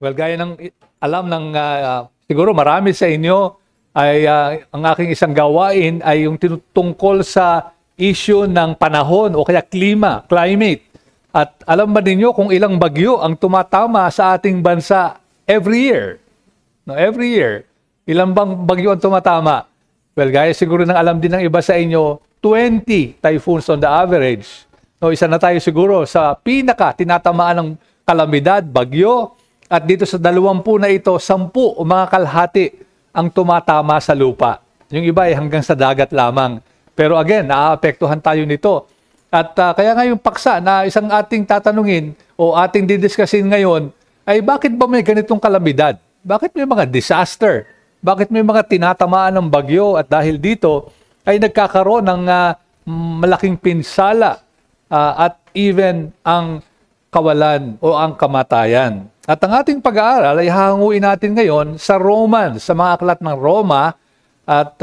Well, gaya ng alam ng siguro marami sa inyo ay ang aking isang gawain ay yung tinutungkol sa issue ng panahon o kaya climate. At alam ba ninyo kung ilang bagyo ang tumatama sa ating bansa every year? No, every year. Ilang bang bagyo ang tumatama? Well, gaya siguro ng alam din ng iba sa inyo, 20 typhoons on the average. No, isa na tayo siguro sa pinaka tinatamaan ng kalamidad, bagyo. At dito sa 20 na ito, 10 o mga kalahati ang tumatama sa lupa. Yung iba ay hanggang sa dagat lamang. Pero again, naaapektuhan tayo nito. At kaya nga yung paksa na isang ating tatanungin o ating didiscusin ngayon ay bakit ba may ganitong kalamidad? Bakit may mga disaster? Bakit may mga tinatamaan ng bagyo? At dahil dito ay nagkakaroon ng malaking pinsala at even ang kawalan o ang kamatayan. At ang ating pag-aaral ay hahanguin natin ngayon sa Romans, sa mga aklat ng Roma. At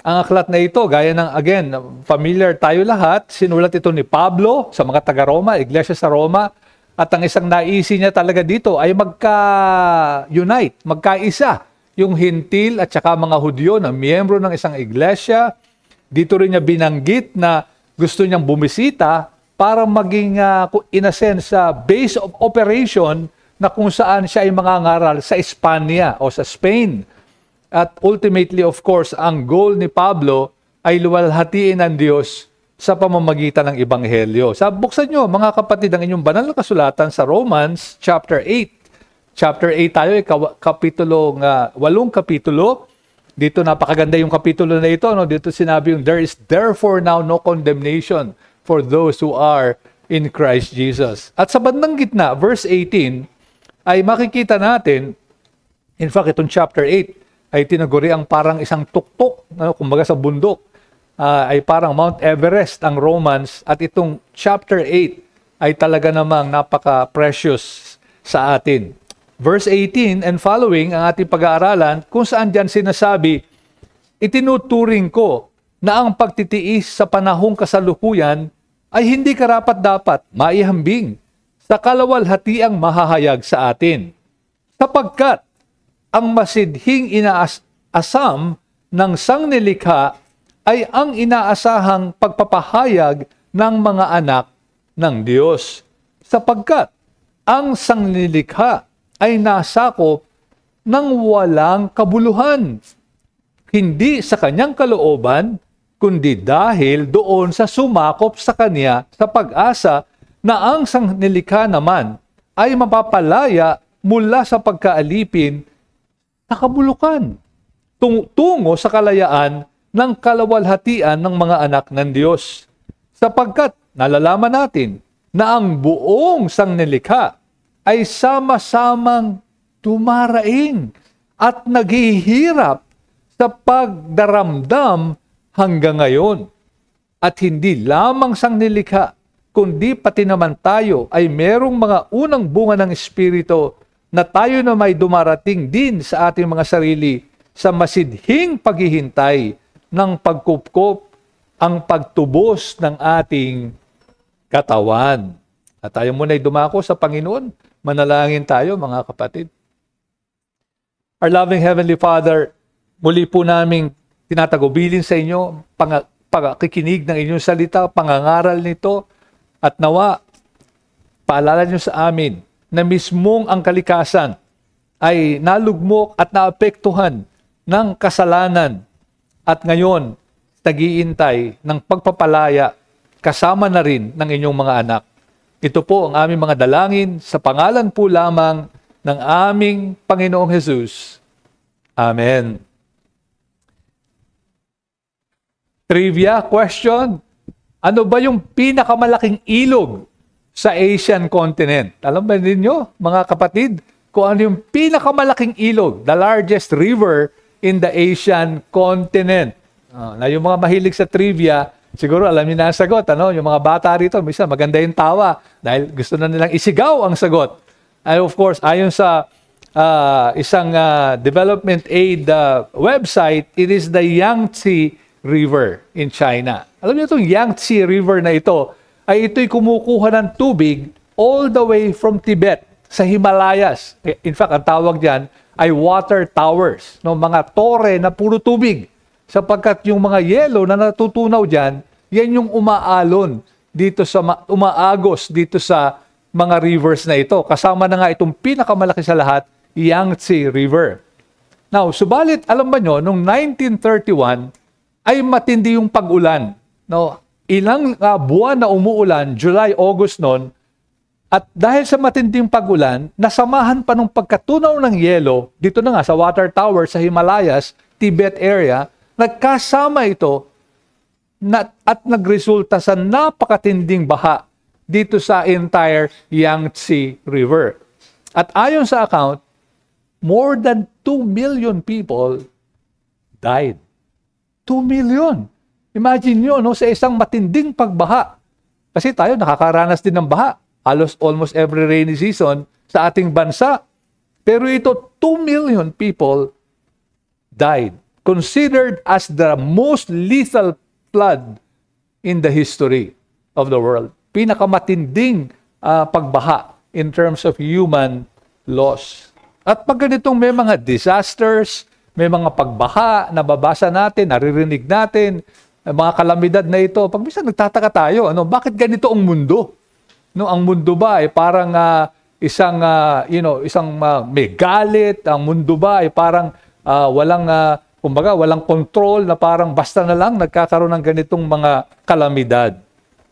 ang aklat na ito, gaya ng, again, familiar tayo lahat, sinulat ito ni Pablo sa mga taga-Roma, iglesia sa Roma. At ang isang naisi niya talaga dito ay magka-unite, magkaisa yung Hintil at saka mga Hudyo na miyembro ng isang iglesia. Dito rin niya binanggit na gusto niyang bumisita para maging, in a sense, base of operation na kung saan siya ay mangangaral sa Espanya o sa Spain. At ultimately, of course, ang goal ni Pablo ay luwalhatiin ng Diyos sa pamamagitan ng Ebanghelyo. Buksan nyo, mga kapatid, ang inyong banal na kasulatan sa Romans chapter 8. Chapter 8 tayo, kapitulo, 8 kapitulo. Dito napakaganda yung kapitulo na ito. No? Dito sinabi yung, there is therefore now no condemnation for those who are in Christ Jesus. At sa bandang gitna, verse 18, ay makikita natin, in fact, itong chapter 8, ay tinaguri ang parang isang tuktok, kumbaga sa bundok, ay parang Mount Everest ang Romans, at itong chapter 8 ay talaga namang napaka-precious sa atin. Verse 18 and following ang ating pag-aaralan, kung saan dyan sinasabi, itinuturing ko na ang pagtitiis sa panahong kasalukuyan ay hindi karapat-dapat maihambing sa kalawalhatiang mahahayag sa atin. Sapagkat ang masidhing inaasam ng sangnilikha ay ang inaasahang pagpapahayag ng mga anak ng Diyos. Sapagkat ang sangnilikha ay nasakop ng walang kabuluhan, hindi sa kanyang kalooban, kundi dahil doon sa sumakop sa kanya sa pag-asa na ang sangnilikha naman ay mapapalaya mula sa pagkaalipin sa kabulukan, tungo sa kalayaan ng kalawalhatian ng mga anak ng Diyos. Sapagkat nalalaman natin na ang buong sangnilikha ay sama-samang dumaraing at naghihirap sa pagdaramdam hanggang ngayon. At hindi lamang sangnilikha, kundi pati naman tayo ay merong mga unang bunga ng Espiritu na tayo na may dumarating din sa ating mga sarili sa masidhing paghihintay ng pagkupkop ang pagtubos ng ating katawan. At tayo muna ay dumako sa Panginoon. Manalangin tayo, mga kapatid. Our loving Heavenly Father, muli po naming tinatagubilin sa inyo, pagkikinig ng inyong salita, pangangaral nito, at nawa, paalala niyo sa amin na mismong ang kalikasan ay nalugmok at naapektuhan ng kasalanan at ngayon nag-iintay ng pagpapalaya kasama na rin ng inyong mga anak. Ito po ang aming mga dalangin sa pangalan po lamang ng aming Panginoong Jesus. Amen. Trivia question. Ano ba yung pinakamalaking ilog sa Asian continent? Alam ba ninyo, mga kapatid, kung ano yung pinakamalaking ilog, the largest river in the Asian continent? Na yung mga mahilig sa trivia, siguro alam niyo na ang sagot. Yung mga bata rito, minsan maganda yung tawa dahil gusto na nilang isigaw ang sagot. And of course, ayon sa isang development aid website, it is the Yangtze River in China. Alam niyo itong Yangtze River na ito, ay ito'y kumukuha ng tubig all the way from Tibet sa Himalayas. In fact, ang tawag diyan ay water towers, no, mga tore na puro tubig. Sapagkat yung mga yelo na natutunaw diyan, yan yung umaalon dito sa umaagos dito sa mga rivers na ito. Kasama na nga itong pinakamalaki sa lahat, Yangtze River. Now, subalit alam ba nyo, noong 1931 ay matindi yung pag-ulan. No, ilang buwan na umuulan, July, August noon, at dahil sa matinding pag-ulan, nasamahan pa nung pagkatunaw ng yelo, dito na nga sa water tower sa Himalayas, Tibet area, nagkasama ito at nagresulta sa napakatinding baha dito sa entire Yangtze River. At ayon sa account, more than 2 million people died. 2 million. Imagine nyo, no, sa isang matinding pagbaha. Kasi tayo nakakaranas din ng baha. Almost every rainy season sa ating bansa. Pero ito, 2 million people died. Considered as the most lethal flood in the history of the world. Pinakamatinding pagbaha in terms of human loss. At pag ganitong may mga disasters, may mga pagbaha, nababasa natin, naririnig natin, mga kalamidad na ito, pag minsan nagtataka tayo, bakit ganito ang mundo? No, ang mundo ba ay parang isang may galit, ang mundo ba ay parang walang control, na parang basta na lang nagkakaroon ng ganitong mga kalamidad.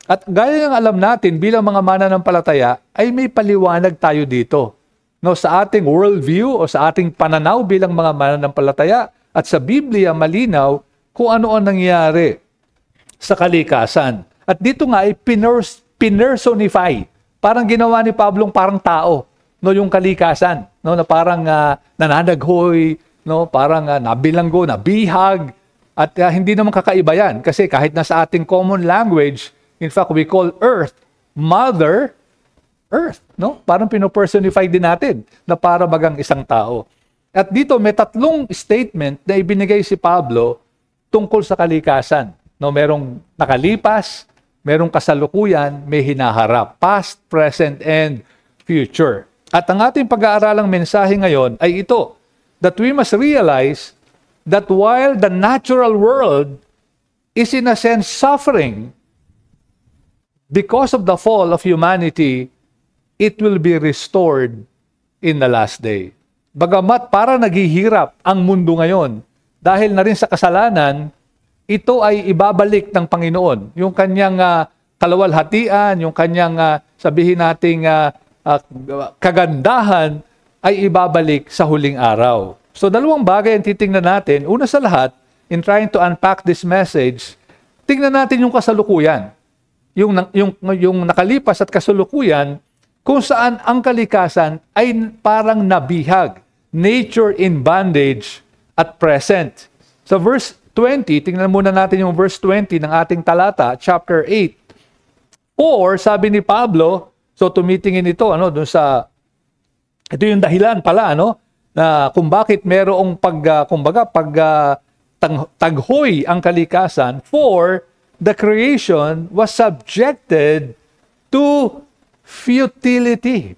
At gaya ng alam natin bilang mga mananampalataya, ay may paliwanag tayo dito. No, sa ating worldview o sa ating pananaw bilang mga mananampalataya, at sa Biblia malinaw kung ano ang nangyari sa kalikasan. At dito nga ay pinersonify. Parang ginawa ni Pablong parang tao, no, yung kalikasan, no, na parang nananaghoy, no, parang nabilanggo, nabihag, at hindi naman kakaiba yan. Kasi kahit na sa ating common language, in fact, we call Earth, Mother Earth, no? Parang pinopersonify din natin na para bagang isang tao. At dito may 3 statement na ibinigay si Pablo tungkol sa kalikasan. No, merong nakalipas, merong kasalukuyan, may hinaharap, past, present, and future. At ang ating pag-aaralang mensahe ngayon ay ito, that we must realize that while the natural world is in a sense suffering because of the fall of humanity, it will be restored in the last day. Bagamat para naghihirap ang mundo ngayon, dahil na rin sa kasalanan, ito ay ibabalik ng Panginoon. Yung kanyang kaluwalhatian, yung kanyang sabihin nating kagandahan ay ibabalik sa huling araw. So 2 bagay ang titingnan natin. Una sa lahat, in trying to unpack this message, tingnan natin yung kasalukuyan. Yung nakalipas at kasalukuyan, kung saan ang kalikasan ay parang nabihag, nature in bondage at present. Sa verse 20, tingnan muna natin yung verse 20 ng ating talata, chapter 8. Or, sabi ni Pablo, so tumitingin ito, ito yung dahilan pala, na kung bakit merong taghoy ang kalikasan, for the creation was subjected to futility.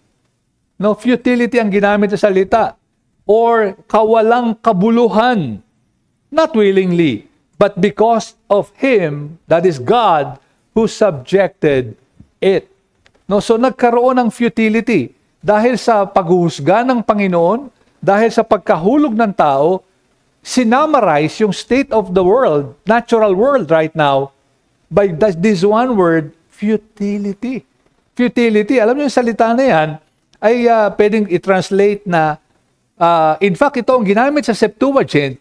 No, futility ang ginamit sa salita. Or kawalang kabuluhan. Not willingly, but because of Him, that is God, who subjected it. No, so nagkaroon ng futility. Dahil sa paghuhusga ng Panginoon, dahil sa pagkahulog ng tao, sinamarize yung state of the world, natural world right now, by this one word, futility. Futility, alam niyo yung salita na yan, ay pwedeng i-translate na, in fact, ito ang ginamit sa Septuagint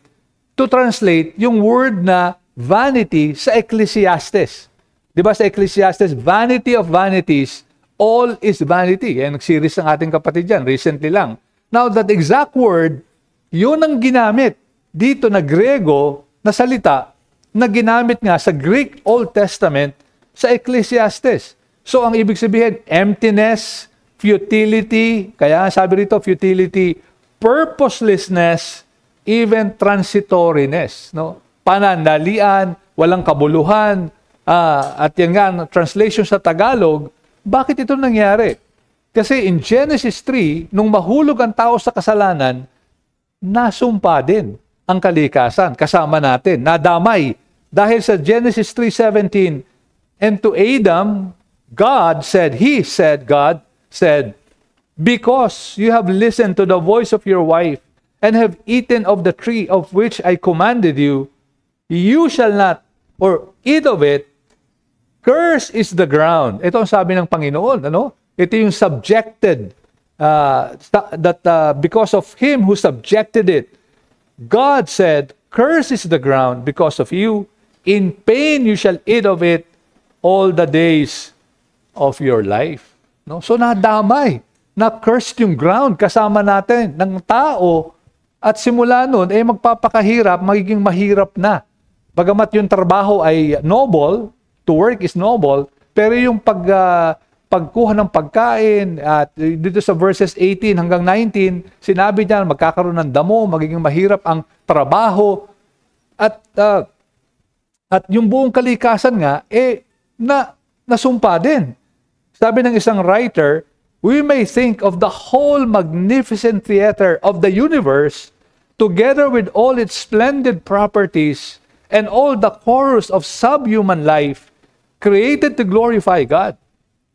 to translate yung word na vanity sa Ecclesiastes. Di ba sa Ecclesiastes, vanity of vanities, all is vanity. Yan, nag-series ng ating kapatid dyan, recently lang. Now, that exact word, yun ang ginamit dito na Grego na salita na ginamit nga sa Greek Old Testament sa Ecclesiastes. So, ang ibig sabihin, emptiness, futility, kaya sabi rito, futility, purposelessness, even transitoriness. No? Panandalian, walang kabuluhan, at yan nga, translation sa Tagalog, bakit ito nangyari? Kasi in Genesis 3, nung mahulog ang tao sa kasalanan, nasumpa din ang kalikasan kasama natin, nadamay. Dahil sa Genesis 3:17, and to Adam, God said, God said, because you have listened to the voice of your wife and have eaten of the tree of which I commanded you, you shall not, or eat of it, cursed is the ground. Ito ang sabi ng Panginoon, ano? Ito yung subjected, because of him who subjected it. God said, cursed is the ground because of you. In pain you shall eat of it all the days of your life. No? So nadamay, na-cursed yung ground kasama natin ng tao, at simula nun, magpapakahirap, magiging mahirap na. Bagamat yung trabaho ay noble, to work is noble, pero yung pagkuha ng pagkain, at dito sa verses 18 hanggang 19, sinabi niya, magkakaroon ng damo, magiging mahirap ang trabaho, at yung buong kalikasan nga, nasumpa din. Sabi ng isang writer, we may think of the whole magnificent theater of the universe, together with all its splendid properties, and all the chorus of subhuman life, created to glorify God,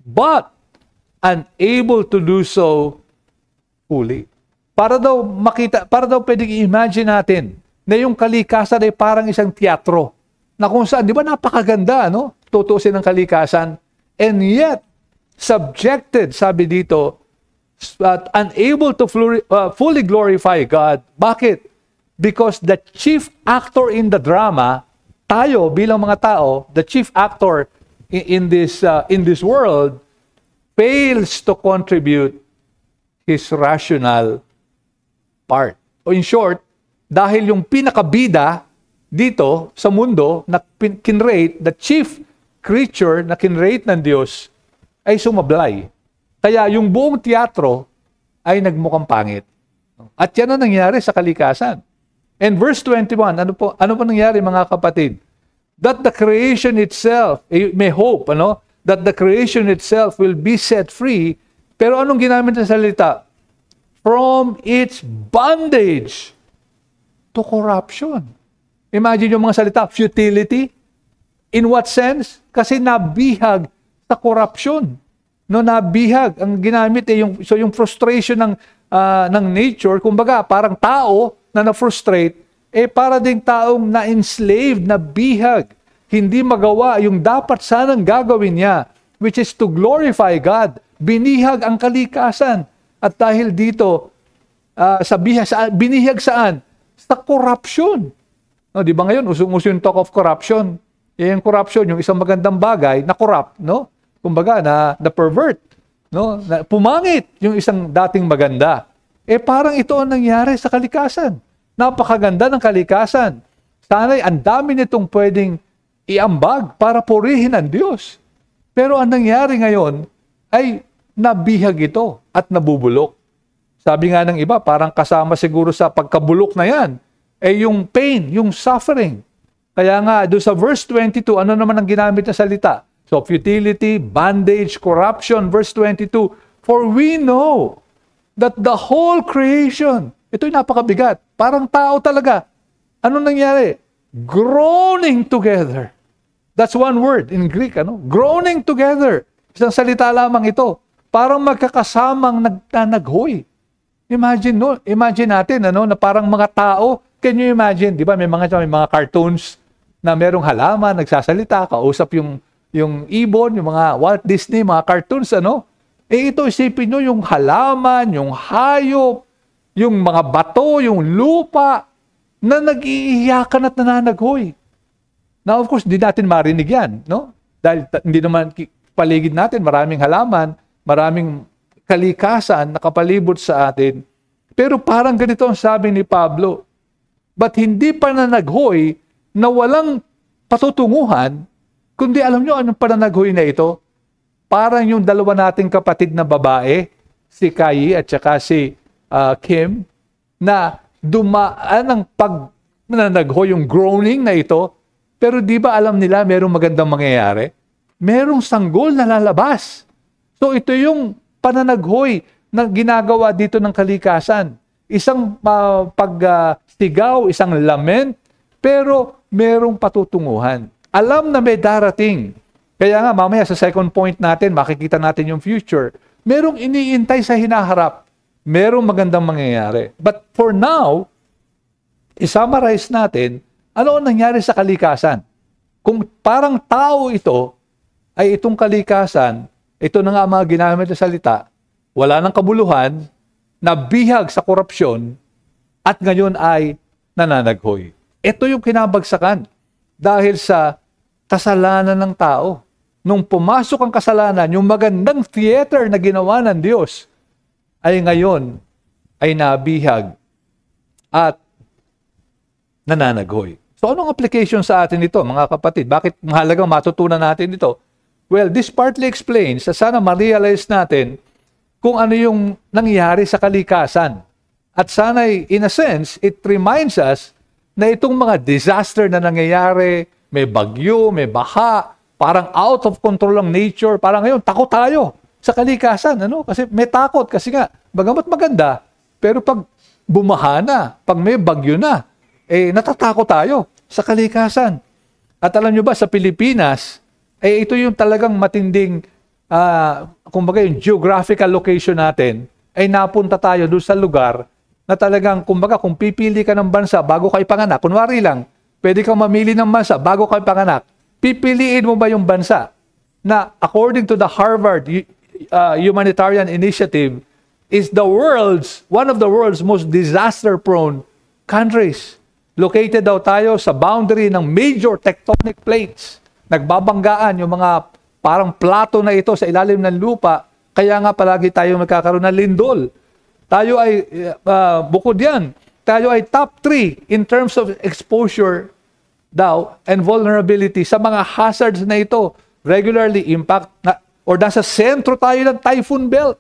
but unable to do so fully. Para daw pwedeng i-imagine natin na yung kalikasan ay parang isang teatro, na kung saan, di ba napakaganda, no? Tutusin ng kalikasan. And yet, subjected, sabi dito, unable to fully glorify God. Bakit? Because the chief actor in the drama, tayo bilang mga tao, the chief actor in this world, fails to contribute his rational part. O in short, dahil yung pinakabida dito sa mundo na kinrate, the chief creature na kinrate ng Diyos ay sumablay. Kaya yung buong teatro ay nagmukhang pangit. At yan ang nangyari sa kalikasan. And verse 21, ano po nangyari mga kapatid? That the creation itself, may hope, that the creation itself will be set free. Pero anong ginamit na salita? From its bondage to corruption. Imagine yung mga salita, futility. In what sense? Kasi nabihag sa corruption. No, nabihag. Ang ginamit yung frustration ng nature, kumbaga parang tao na na-frustrate, para ding taong na-enslaved, na bihag. Hindi magawa yung dapat sanang gagawin niya, which is to glorify God. Binihag ang kalikasan. At dahil dito, binihag saan? Sa corruption. No, di ba ngayon, usong-uso yung talk of corruption? Yung corruption, yung isang magandang bagay na corrupt, no? Kumbaga, na pervert, no? Na pumangit yung isang dating maganda. Parang ito ang nangyari sa kalikasan. Napakaganda ng kalikasan. Sana'y ang dami nitong pwedeng iambag para purihin ang Diyos. Pero ang nangyari ngayon ay nabihag ito at nabubulok. Sabi nga ng iba, parang kasama siguro sa pagkabulok na yan, yung pain, yung suffering. Kaya nga, doon sa verse 22, ano naman ang ginamit na salita? So, futility, bondage, corruption, verse 22, for we know that the whole creation, ito'y napakabigat, parang tao talaga. Ano nangyari? Groaning together. That's one word in Greek, groaning together. Isang salita lamang ito. Parang magkakasamang naghoy. Imagine natin, na parang mga tao. Can you imagine, di ba, may mga cartoons na merong halaman, nagsasalita, kausap yung ibon, yung mga Walt Disney, mga cartoons, ito, isipin nyo, yung halaman, yung hayop, yung mga bato, yung lupa, na nag-iiyakan at nananaghoy. Now, of course, di natin marinig yan, no? Dahil hindi naman paligid natin, maraming halaman, maraming kalikasan nakapalibot sa atin. Pero parang ganito ang sabi ni Pablo, but hindi pa nanaghoy na walang patutunguhan, kundi alam nyo anong pananaghoy na ito? Parang yung dalawa nating kapatid na babae, si Kai at saka si Kim, na dumaan ng pananaghoy, yung groaning na ito, pero di ba alam nila merong magandang mangyayari? Merong sanggol na lalabas. So ito yung pananaghoy na ginagawa dito ng kalikasan. Isang pagsigaw, isang lament, pero merong patutunguhan. Alam na may darating. Kaya nga, mamaya sa second point natin, makikita natin yung future. Merong iniintay sa hinaharap. Merong magandang mangyayari. But for now, isummarize natin, ano ang nangyari sa kalikasan? Kung parang tao ito, ay itong kalikasan, ito na nga mga ginamit na salita, wala ng kabuluhan, nabihag sa korupsyon, at ngayon ay nananaghoy. Ito yung kinabagsakan dahil sa kasalanan ng tao. Nung pumasok ang kasalanan, yung magandang theater na ginawa ng Diyos, ay ngayon ay nabihag at nananaghoy. So anong application sa atin ito, mga kapatid? Bakit mahalagang matutunan natin ito? Well, this partly explains, sana ma-realize natin kung ano yung nangyari sa kalikasan. At sana, in a sense, it reminds us na itong mga disaster na nangyayari, may bagyo, may baha, parang out of control ang nature, parang ngayon, takot tayo sa kalikasan. Ano? Kasi may takot, kasi nga, bagamat maganda, pero pag bumaha na, pag may bagyo na, natatakot tayo sa kalikasan. At alam nyo ba, sa Pilipinas, ito yung talagang matinding kumbaga yung geographical location natin, ay napunta tayo doon sa lugar na talagang, kumbaga, kung pipili ka ng bansa bago ka ipanganak, kunwari lang, pwede kang mamili ng bansa bago ka ipanganak, pipiliin mo ba yung bansa na according to the Harvard Humanitarian Initiative is one of the world's most disaster-prone countries. Located daw tayo sa boundary ng major tectonic plates. Nagbabanggaan yung mga parang plato na ito sa ilalim ng lupa, kaya nga palagi tayo magkakaroon ng lindol. Tayo ay, bukod yan, tayo ay top 3 in terms of exposure daw and vulnerability sa mga hazards na ito. Regularly impact, or nasa sentro tayo ng typhoon belt.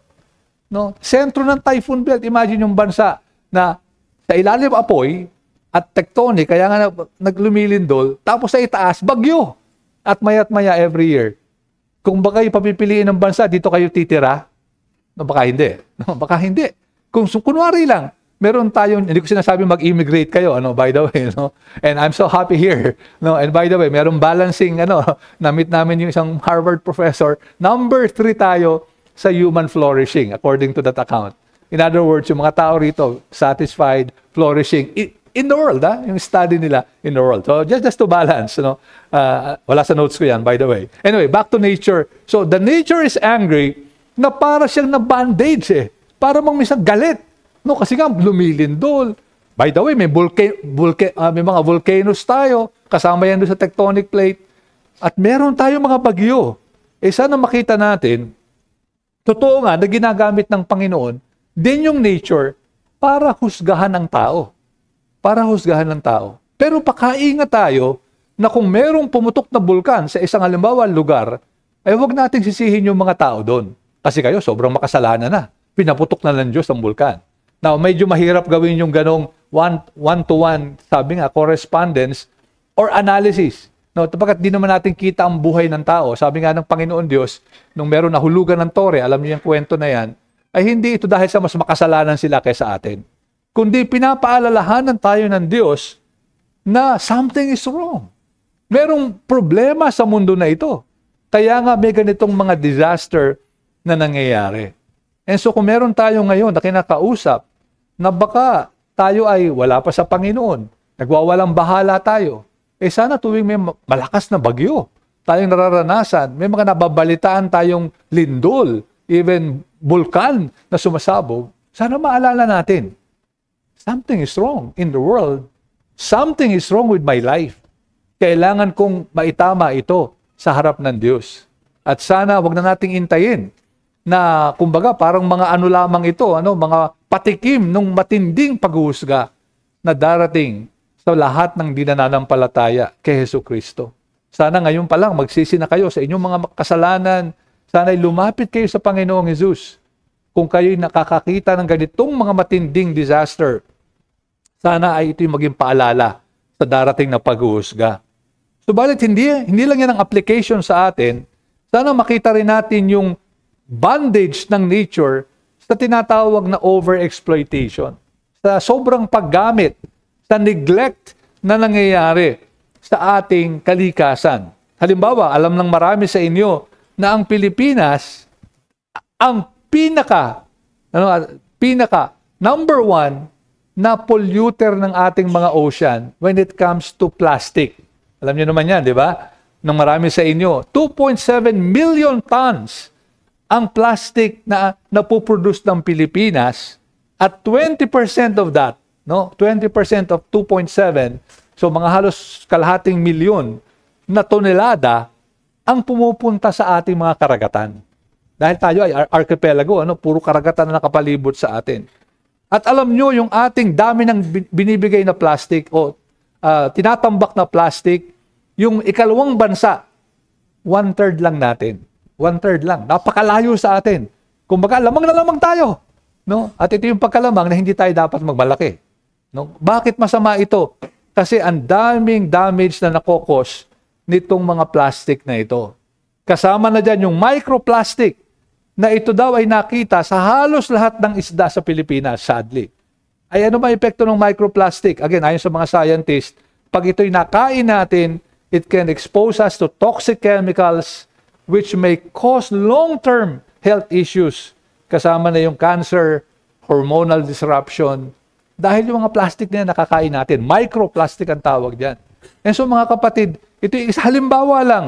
No? Sentro ng typhoon belt. Imagine yung bansa na sa ilalim apoy at tectonic, kaya nga naglumilindol, tapos sa itaas, bagyo. At maya't maya every year. Kung baka ipapipiliin ng bansa, dito kayo titira? No, baka hindi. No, baka hindi. Kung kunwari lang, meron tayong, hindi ko sinasabi mag-immigrate kayo, by the way, no? And I'm so happy here. No? And by the way, meron balancing, na-meet namin yung isang Harvard professor, number 3 tayo sa human flourishing, according to that account. In other words, yung mga tao rito, satisfied, flourishing, in the world, yung study nila in the world. So just to balance, wala sa notes ko yan, by the way. Anyway, back to nature. So the nature is angry na para siyang na-bandage Para mang misang galit. No, kasi nga lumilindol. By the way, may mga volcanoes tayo, kasama yan doon sa tectonic plate. At meron tayong mga bagyo. Sana makita natin, totoo nga na ginagamit ng Panginoon din yung nature para husgahan ng tao. Para husgahan ng tao. Pero pakaingat tayo na kung merong pumutok na bulkan sa isang halimbawa lugar, ay huwag nating sisihin yung mga tao doon. Kasi kayo, sobrang makasalanan na. Pinaputok na ng Diyos ang bulkan. Now, medyo mahirap gawin yung ganong one-to-one, sabi nga, correspondence or analysis. No, tapos di naman natin kita ang buhay ng tao. Sabi nga ng Panginoon Diyos, nung meron nahulugan ng tore, alam niyo yung kwento na yan, ay hindi ito dahil sa mas makasalanan sila kaysa atin. Kundi pinapaalalahanan tayo ng Diyos na something is wrong. Merong problema sa mundo na ito. Kaya nga may ganitong mga disaster na nangyayari. And so kung meron tayo ngayon na kinakausap na baka tayo ay wala pa sa Panginoon, nagwawalang bahala tayo, sana tuwing may malakas na bagyo, tayong nararanasan, may mga nababalitaan tayong lindol, even bulkan na sumasabog, sana maalala natin, something is wrong in the world. Something is wrong with my life. Kailangan kong maitama ito sa harap ng Diyos. At sana wag na nating intayin na kumbaga parang mga ano lamang ito, mga patikim ng matinding paghuhusga na darating sa lahat ng dinananampalataya kay Jesucristo. Sana ngayon pa lang magsisi na kayo sa inyong mga kasalanan. Sana ay lumapit kayo sa Panginoong Jesus. Kung kayo'y nakakakita ng ganitong mga matinding disaster, sana ay ito'y maging paalala sa darating na paghuhusga. Subalit hindi lang yan ang application sa atin. Sana makita rin natin yung bondage ng nature sa tinatawag na overexploitation, sa sobrang paggamit, sa neglect na nangyayari sa ating kalikasan. Halimbawa, alam ng marami sa inyo na ang Pilipinas, ang pinaka number one na polluter ng ating mga ocean when it comes to plastic. Alam niyo naman yan, di ba? Ng marami sa inyo, 2.7 million tons ang plastic na napoproduce ng Pilipinas, at 20% of that, 20% of 2.7, so mga halos kalahating milyon na tonelada ang pumupunta sa ating mga karagatan. Dahil tayo ay archipelago, puro karagatan na nakapalibot sa atin. At alam nyo, yung ating dami ng binibigay na plastic o tinatambak na plastic, yung ikalawang bansa, 1/3 lang natin. 1/3 lang. Napakalayo sa atin. Kumbaga, lamang na lamang tayo. No? At ito yung pagkalamang na hindi tayo dapat magmalaki. No? Bakit masama ito? Kasi ang daming damage na nakokos nitong mga plastic na ito. Kasama na dyan yung microplastic na ito daw ay nakita sa halos lahat ng isda sa Pilipinas, sadly. Ay ano ba epekto ng microplastic? Again, ayon sa mga scientists, pag ito'y nakain natin, it can expose us to toxic chemicals which may cause long-term health issues. Kasama na yung cancer, hormonal disruption, dahil yung mga plastic na yan nakakain natin. Microplastic ang tawag dyan. And so mga kapatid, ito yung halimbawa lang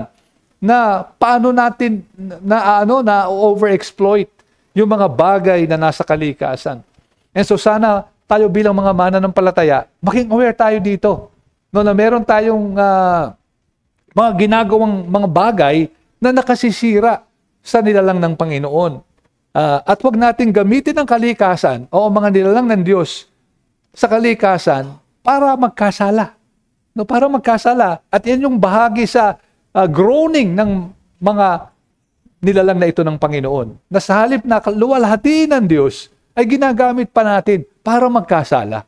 na paano natin na overexploit yung mga bagay na nasa kalikasan. And so sana tayo bilang mga mananampalataya, maging aware tayo dito. No, na meron tayong mga ginagawang mga bagay na nakasisira sa nilalang ng Panginoon. At wag natin gamitin ang kalikasan o mga nilalang ng Diyos sa kalikasan para magkasala. No, para magkasala. At yan yung bahagi sa groaning ng mga nilalang na ito ng Panginoon. Na sa halip na luwalhati ng Diyos, ay ginagamit pa natin para magkasala.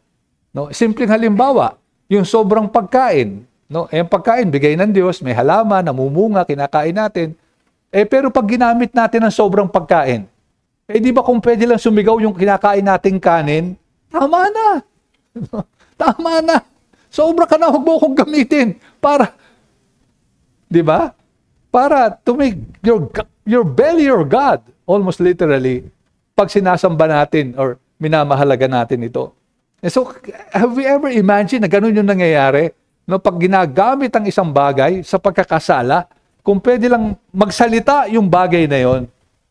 No, simpleng halimbawa, yung sobrang pagkain. No, yung pagkain, bigay ng Diyos, may halaman, namumunga, kinakain natin. Pero pag ginamit natin ng sobrang pagkain, di ba kung pwede lang sumigaw yung kinakain nating kanin, tama na. Tama na. Sobra ka na, huwag mo akong gamitin. Para, di ba? Para to make your belly your God. Almost literally, pag sinasamba natin or minamahalaga natin ito. And so, have we ever imagined na ganun yung nangyayari? No, pag ginagamit ang isang bagay sa pagkakasala, kung pwede lang magsalita yung bagay na yon,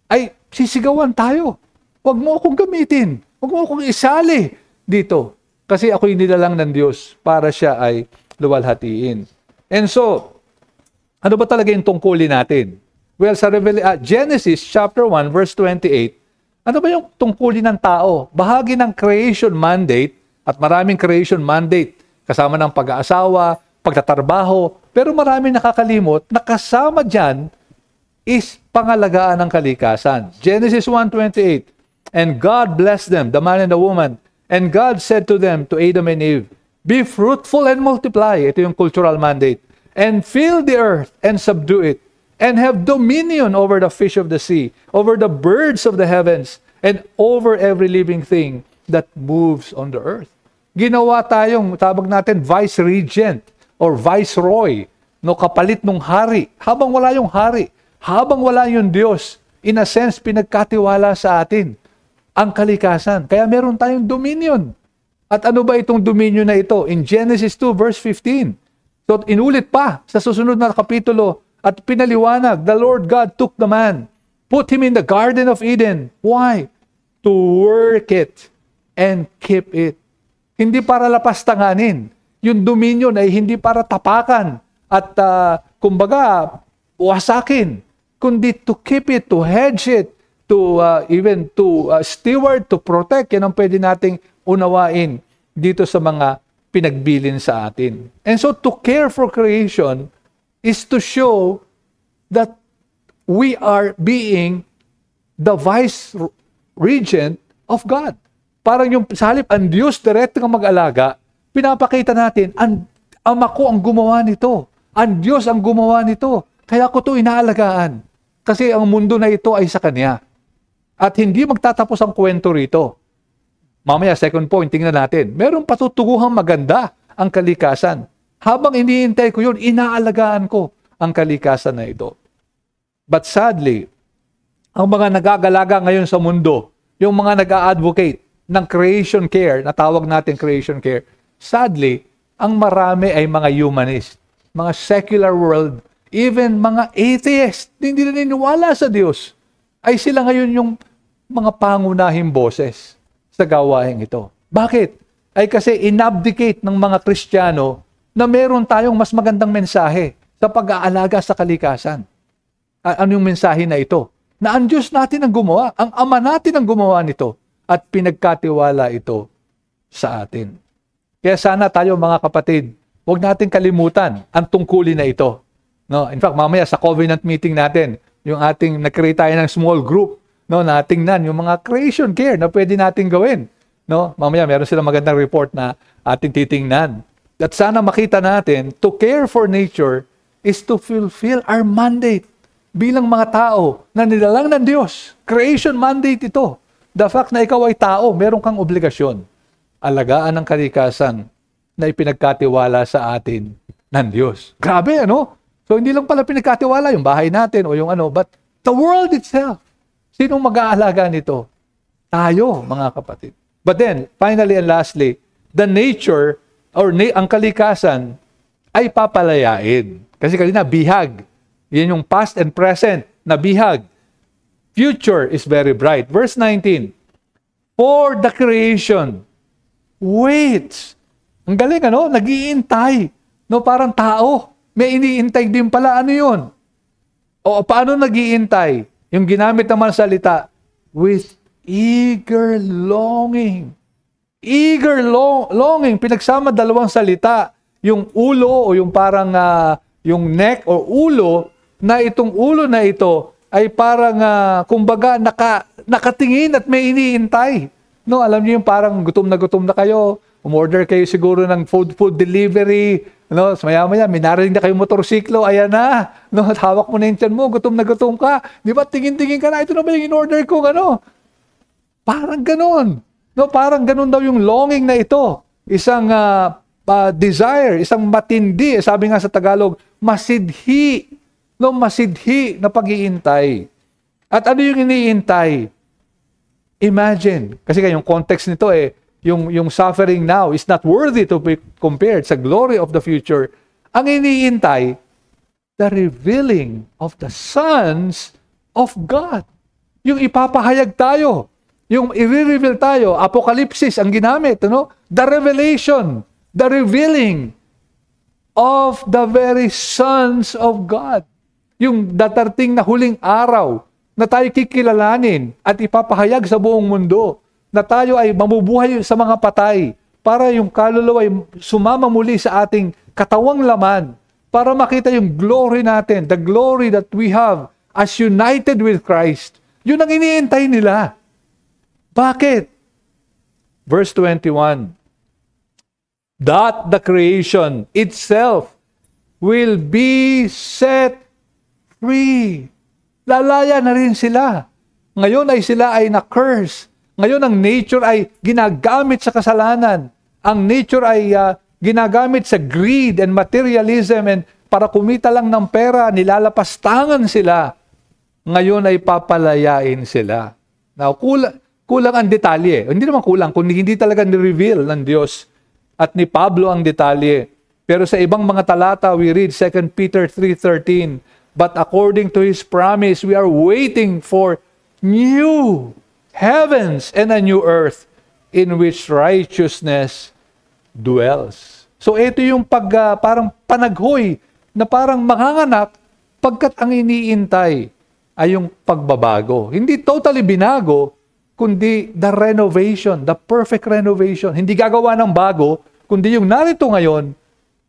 ay sisigawan tayo. Huwag mo akong gamitin. Huwag mo akong isali dito. Kasi ako'y nilalang ng Diyos para siya ay luwalhatiin. And so, ano ba talaga yung tungkulin natin? Well, sa Genesis chapter 1 verse 28, ano ba yung tungkulin ng tao? Bahagi ng creation mandate, at maraming creation mandate, kasama ng pag-aasawa, pagtatrabaho, pero maraming nakakalimot na kasama dyan is pangalagaan ng kalikasan. Genesis 1:28, and God blessed them, the man and the woman, and God said to them, to Adam and Eve, be fruitful and multiply. Ito yung cultural mandate. And fill the earth and subdue it, and have dominion over the fish of the sea, over the birds of the heavens, and over every living thing that moves on the earth. Ginawa tayong, tawag natin, vice-regent or viceroy, no, kapalit ng hari. Habang wala yung hari, habang wala yung Diyos, in a sense, pinagkatiwala sa atin ang kalikasan. Kaya meron tayong dominion. At ano ba itong dominion na ito? In Genesis 2 verse 15. So inulit pa sa susunod na kapitulo at pinaliwanag, the Lord God took the man, put him in the Garden of Eden. Why? To work it and keep it. Hindi para lapastanganin. Yung dominion ay hindi para tapakan at kumbaga wasakin, kundi to keep it, to hedge it, to even to steward, to protect. Yan ang pwede nating unawain dito sa mga pinagbilin sa atin. And so to care for creation is to show that we are being the vice-regent of God. Parang yung sa halip, ang Diyos direct ng mag-alaga, pinapakita natin, ang Ama ko ang gumawa nito. Ang Diyos ang gumawa nito. Kaya ko ito inaalagaan. Kasi ang mundo na ito ay sa Kanya. At hindi magtatapos ang kwento rito. Mamaya, second point, tingnan natin. Merong patutuguhang maganda ang kalikasan. Habang iniintay ko yun, inaalagaan ko ang kalikasan na ito. But sadly, ang mga nagagalaga ngayon sa mundo, yung mga nag-a-advocate ng creation care, na tawag natin creation care, sadly, ang marami ay mga humanist, mga secular world, even mga atheist, hindi na niniwala sa Diyos, ay sila ngayon yung mga pangunahing boses sa gawain ito. Bakit? Ay kasi inabdicate ng mga Kristiyano na meron tayong mas magandang mensahe sa pag-aalaga sa kalikasan. Ano yung mensahe na ito? Na ang Diyos natin ang gumawa, ang Ama natin ang gumawa nito, at pinagkatiwala ito sa atin. Kaya sana tayo mga kapatid, huwag natin kalimutan ang tungkulin na ito. No? In fact, mamaya sa covenant meeting natin, yung ating nag-create tayo ng small group, no, na tingnan yung mga creation care na pwede nating gawin. No? Mamaya meron silang magandang report na ating titingnan. At sana makita natin, to care for nature is to fulfill our mandate bilang mga tao na nilalang ng Diyos. Creation mandate ito. The fact na ikaw ay tao, meron kang obligasyon. Alagaan ang kalikasan na ipinagkatiwala sa atin ng Diyos. Grabe, ano? So hindi lang pala pinagkatiwala yung bahay natin o yung ano, but the world itself. Sinong mag-aalaga nito? Tayo, mga kapatid. But then, finally and lastly, the nature or ang kalikasan ay papalayain. Kasi kanina, bihag. Yan yung past and present na bihag. Future is very bright. Verse 19, for the creation waits. Ang galing, ano? Nag-iintay. No, parang tao. May iniintay din pala. Ano yun? O paano nag-iintay? Yung ginamit naman salita, with eager longing. Eager longing. Pinagsama dalawang salita. Yung ulo o yung parang yung neck o ulo, na itong ulo na ito ay parang kumbaga nakatingin at may iniintay. No, alam niyo yung parang gutom na kayo. Umorder kayo siguro ng food delivery. No, maya-maya, minarinig na kayo motorsiklo, ayan na. No, hawak mo na yung tiyan mo, gutom ka. Di ba, tingin-tingin ka na, ito na ba yung in-order ko, ano? Parang ganun. No, parang ganun daw yung longing na ito. Isang desire, isang matindi, sabi nga sa Tagalog, masidhi. No, masidhi na pag-iintay. At ano yung iniintay? Imagine, kasi yung context nito yung suffering now is not worthy to be compared sa glory of the future. Ang iniintay, the revealing of the sons of God. Yung ipapahayag tayo, yung i-reveal tayo, Apocalypse ang ginamit, ano? The revelation, the revealing of the very sons of God. Yung darating na huling araw na tayo kikilalanin at ipapahayag sa buong mundo, na tayo ay mamubuhay sa mga patay para yung kaluluwa ay sumama muli sa ating katawang laman para makita yung glory natin, the glory that we have as united with Christ. Yun ang iniintay nila. Bakit? Verse 21, that the creation itself will be set free. Lalaya na rin sila. Ngayon ay sila ay na-curse. Ngayon, ang nature ay ginagamit sa kasalanan. Ang nature ay ginagamit sa greed and materialism and para kumita lang ng pera, nilalapastangan sila. Ngayon ay papalayain sila. Now, kulang ang detalye. Hindi naman kulang, kundi hindi talaga ni-reveal ng Diyos at ni Pablo ang detalye. Pero sa ibang mga talata, we read 2 Peter 3:13, but according to His promise, we are waiting for new heavens and a new earth in which righteousness dwells. So ito yung parang panaghoy na parang manganganak pagkat ang iniintay ay yung pagbabago. Hindi totally binago, kundi the renovation, the perfect renovation. Hindi gagawa ng bago, kundi yung narito ngayon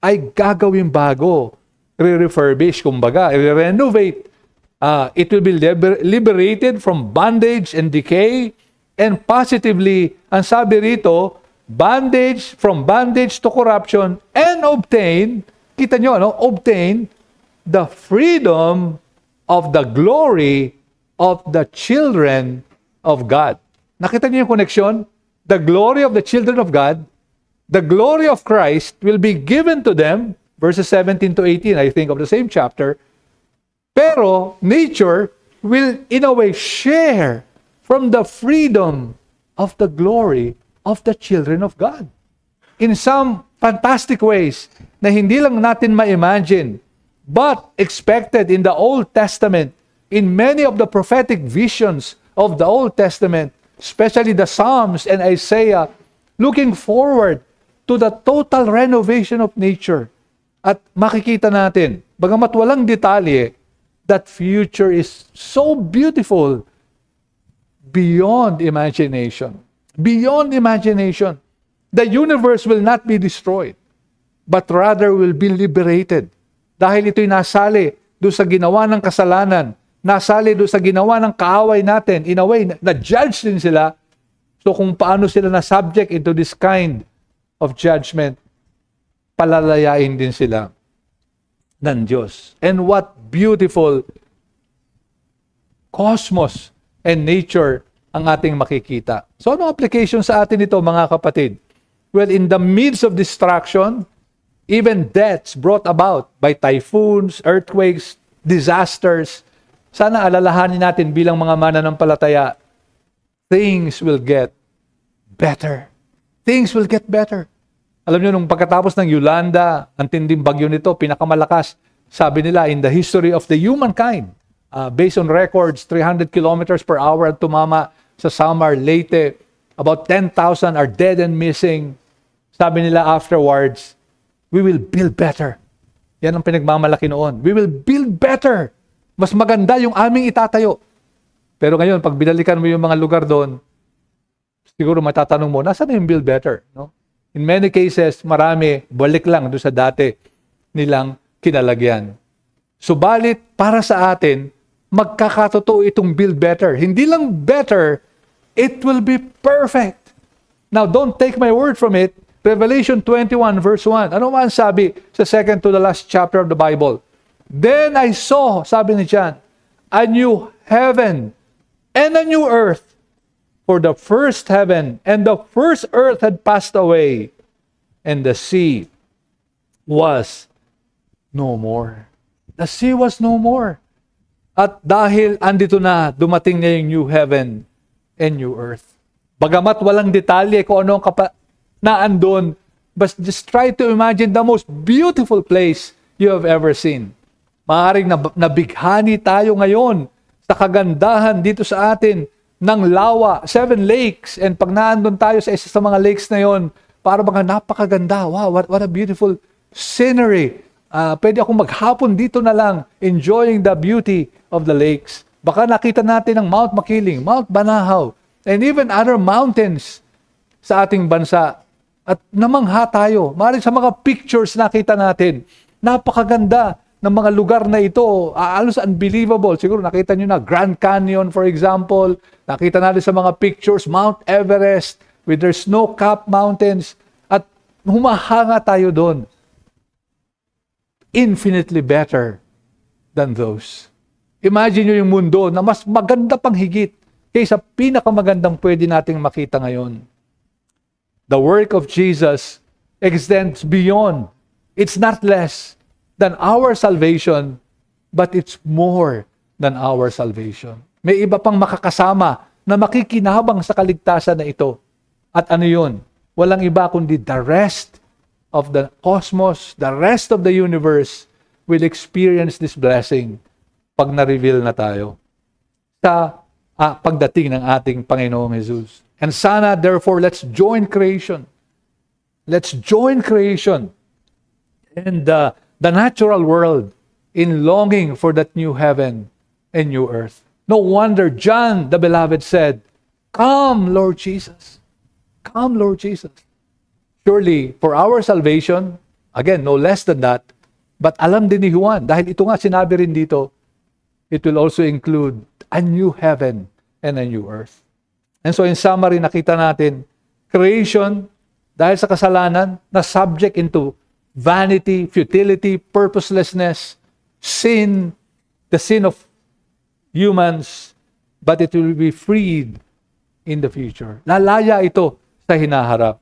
ay gagawin bago. Re-refurbish, kumbaga, re-renovate. It will be liberated from bondage and decay, and positively, ang sabi rito, from bondage to corruption, and obtain, kita nyo, ano? Obtain the freedom of the glory of the children of God. Nakita niyo yung connection? The glory of the children of God, the glory of Christ will be given to them, verses 17 to 18, I think, of the same chapter. Pero nature will, in a way, share from the freedom of the glory of the children of God. In some fantastic ways na hindi lang natin ma-imagine, but expected in the Old Testament, in many of the prophetic visions of the Old Testament, especially the Psalms and Isaiah, looking forward to the total renovation of nature. At makikita natin, bagamat walang detalye, that future is so beautiful beyond imagination. Beyond imagination. The universe will not be destroyed, but rather will be liberated. Dahil ito'y nasali doon sa ginawa ng kasalanan, nasali doon sa ginawa ng kaaway natin, in a way, na-judge din sila. So kung paano sila na-subject into this kind of judgment, palalayain din sila ng Diyos. And what beautiful cosmos and nature ang ating makikita. So ano application sa atin ito, mga kapatid? Well, in the midst of destruction, even deaths brought about by typhoons, earthquakes, disasters, sana alalahanin natin bilang mga mananampalataya, things will get better. Things will get better. Alam niyo, nung pagkatapos ng Yolanda, ang tinding bagyo nito, pinakamalakas, sabi nila, in the history of the humankind, based on records, 300 kilometers per hour at tumama sa Samar, Leyte, about 10,000 are dead and missing. Sabi nila afterwards, we will build better. Yan ang pinagmamalaki noon. We will build better. Mas maganda yung aming itatayo. Pero ngayon, pag binalikan mo yung mga lugar doon, siguro matatanong mo, nasaan yung build better? No? In many cases, marami, balik lang doon sa dati nilang kinalagyan. Subalit, para sa atin, magkakatotoo itong build better. Hindi lang better, it will be perfect. Now, don't take my word from it. Revelation 21 verse 1. Ano man sabi sa second to the last chapter of the Bible? Then I saw, sabi ni John, a new heaven and a new earth. For the first heaven and the first earth had passed away, and the sea was no more. The sea was no more. At dahil andito na, dumating na yung new heaven and new earth. Bagamat walang detalye kung ano na andun, but just try to imagine the most beautiful place you have ever seen. Maaaring nabighani tayo ngayon sa kagandahan dito sa atin ng lawa, 7 lakes, and pag naandun tayo sa isa sa mga lakes na yon, para bang napakaganda. Wow, what a beautiful scenery. Pwede akong maghapon dito na lang, enjoying the beauty of the lakes. Baka nakita natin ang Mount Makiling, Mount Banahaw, and even other mountains sa ating bansa. At namangha tayo. Maaaring sa mga pictures nakita natin, napakaganda ng mga lugar na ito, halos unbelievable. Siguro nakita nyo na Grand Canyon, for example. Nakita natin sa mga pictures, Mount Everest, with their snow-capped mountains. At humahanga tayo doon. Infinitely better than those. Imagine nyo yung mundo na mas maganda pang higit kaysa pinakamagandang pwede nating makita ngayon. The work of Jesus extends beyond. It's not less than our salvation, but it's more than our salvation. May iba pang makakasama na makikinabang sa kaligtasan na ito. At ano yun? Walang iba kundi the rest of the cosmos, the rest of the universe will experience this blessing pag na-reveal na tayo sa pagdating ng ating Panginoong Jesus. And sana, therefore, let's join creation. Let's join creation and the natural world in longing for that new heaven and new earth. No wonder John, the beloved, said, "Come, Lord Jesus. Come, Lord Jesus." Surely, for our salvation, again, no less than that, but alam din ni Juan, dahil ito nga sinabi rin dito, it will also include a new heaven and a new earth. And so in summary, nakita natin, creation, dahil sa kasalanan, na subject into vanity, futility, purposelessness, sin, the sin of humans, but it will be freed in the future. Lalaya ito sa hinaharap.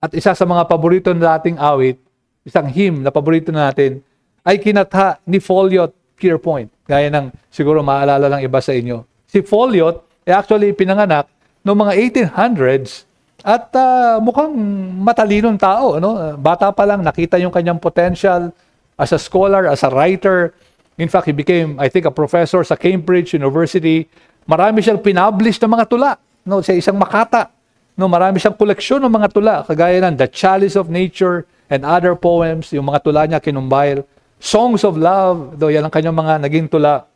At isa sa mga paborito nating awit, isang hymn na paborito natin, ay kinatha ni Folliot Pierpoint. Gaya ng siguro maalala lang iba sa inyo. Si Folliot ay actually pinanganak noong mga 1800s at mukhang matalinong tao. No? Bata pa lang, nakita yung kanyang potential as a scholar, as a writer. In fact, he became, I think, a professor sa Cambridge University. Marami siyang pinpublish ng mga tula, no, sa isang makata. No, marami siyang koleksyon ng mga tula, kagaya ng The Chalice of Nature and other poems, yung mga tula niya kinumbile. Songs of Love, do yan ang kanyang mga naging tula.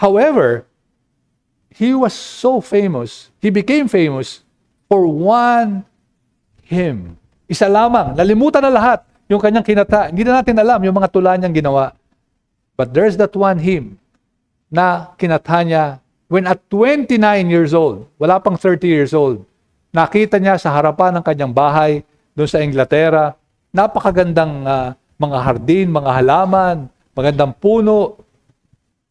However, he was so famous, he became famous for one hymn. Isa lamang, nalimutan na lahat yung kanyang kinata. Hindi na natin alam yung mga tula niyang ginawa. But there's that one hymn na kinata niya when at 29 years old, wala pang 30 years old, nakita niya sa harapan ng kanyang bahay doon sa Inglaterra, napakagandang mga hardin, mga halaman, magandang puno,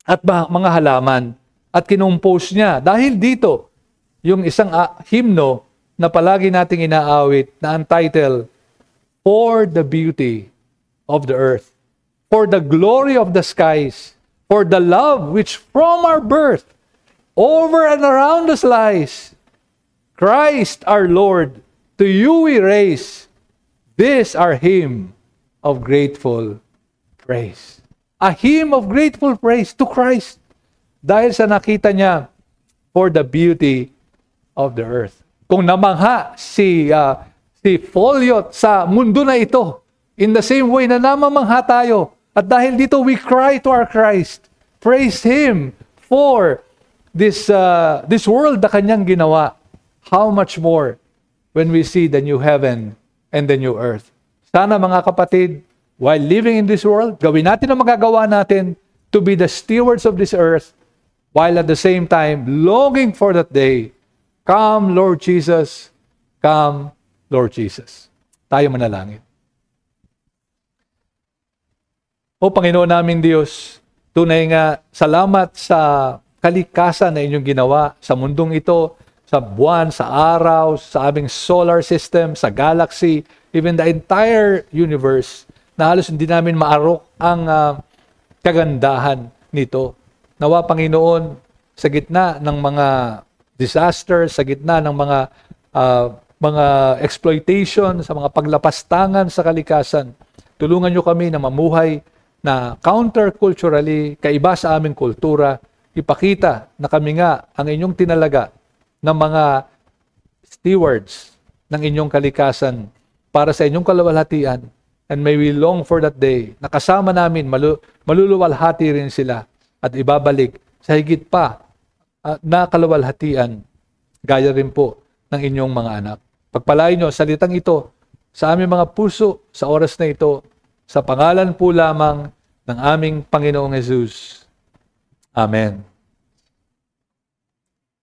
at mga halaman. At kinumpose niya. Dahil dito, yung isang hymno na palagi nating inaawit na entitled, For the Beauty of the Earth, For the Glory of the Skies, For the Love which from our birth over and around us lies. Christ our Lord, to you we raise this our hymn of grateful praise. A hymn of grateful praise to Christ dahil sa nakita niya for the beauty of the earth. Kung namangha si Folliot sa mundo na ito, in the same way na namamangha tayo, at dahil dito we cry to our Christ, praise Him for this world na kanyang ginawa. How much more when we see the new heaven and the new earth. Sana mga kapatid, while living in this world, gawin natin ang magagawa natin to be the stewards of this earth, while at the same time longing for that day. Come, Lord Jesus. Come, Lord Jesus. Tayo manalangin. O Panginoon naming Diyos, tunay nga salamat sa kalikasan na inyong ginawa sa mundong ito, sa buwan, sa araw, sa aming solar system, sa galaxy, even the entire universe, na halos hindi namin maarok ang kagandahan nito. Nawa, Panginoon, sa gitna ng mga disasters, sa gitna ng mga exploitation, sa mga paglapastangan sa kalikasan, tulungan niyo kami na mamuhay na counterculturally, kaiba sa aming kultura, ipakita na kami nga ang inyong tinalaga ng mga stewards ng inyong kalikasan para sa inyong kaluwalhatian. And may we long for that day na kasama namin, maluluwalhati rin sila at ibabalik sa higit pa na kaluwalhatian, gaya rin po ng inyong mga anak. Pagpalain nyo salitang ito sa aming mga puso sa oras na ito, sa pangalan po lamang ng aming Panginoong Jesus. Amen.